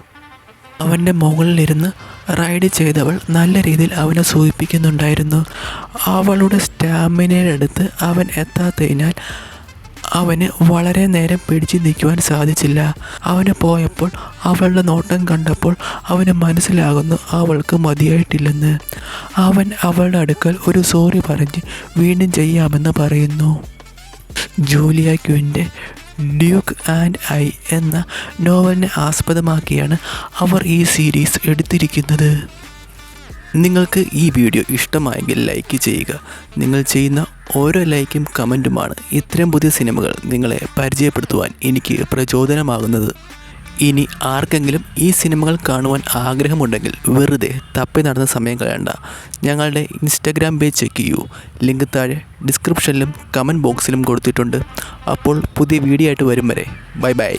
അവൻ്റെ മുകളിലിരുന്ന് റൈഡ് ചെയ്തവൾ നല്ല രീതിയിൽ അവനെ സൂചിപ്പിക്കുന്നുണ്ടായിരുന്നു. അവളുടെ സ്റ്റാമിനയുടെ അടുത്ത് അവൻ എത്താത്തതിനാൽ അവന് വളരെ നേരം പിടിച്ചു നിൽക്കുവാൻ സാധിച്ചില്ല. അവന് പോയപ്പോൾ അവളുടെ നോട്ടം കണ്ടപ്പോൾ അവന് മനസ്സിലാകുന്നു അവൾക്ക് മതിയായിട്ടില്ലെന്ന്. അവൻ അവളുടെ അടുക്കൽ ഒരു സോറി പറഞ്ഞ് വീണ്ടും ചെയ്യാമെന്ന് പറയുന്നു. ജൂലിയ ക്വിൻ്റെ ഡ്യൂക്ക് ആൻഡ് ഐ എന്ന നോവലിനെ ആസ്പദമാക്കിയാണ് അവർ ഈ സീരീസ് എടുത്തിരിക്കുന്നത്. നിങ്ങൾക്ക് ഈ വീഡിയോ ഇഷ്ടമായെങ്കിൽ ലൈക്ക് ചെയ്യുക. നിങ്ങൾ ചെയ്യുന്ന ഓരോ ലൈക്കും കമൻറ്റുമാണ് ഇത്തരം പുതിയ സിനിമകൾ നിങ്ങളെ പരിചയപ്പെടുത്തുവാൻ എനിക്ക് പ്രചോദനമാകുന്നത്. ഇനി ആർക്കെങ്കിലും ഈ സിനിമകൾ കാണുവാൻ ആഗ്രഹമുണ്ടെങ്കിൽ വെറുതെ തപ്പി നടന്ന സമയം കളയണ്ട. ഞങ്ങളുടെ ഇൻസ്റ്റാഗ്രാം പേജ് ചെക്ക് ചെയ്യൂ. ലിങ്ക് താഴെ ഡിസ്ക്രിപ്ഷനിലും കമൻറ്റ് ബോക്സിലും കൊടുത്തിട്ടുണ്ട്. അപ്പോൾ പുതിയ വീഡിയോ ആയിട്ട് വരും വരെ ബൈ ബൈ.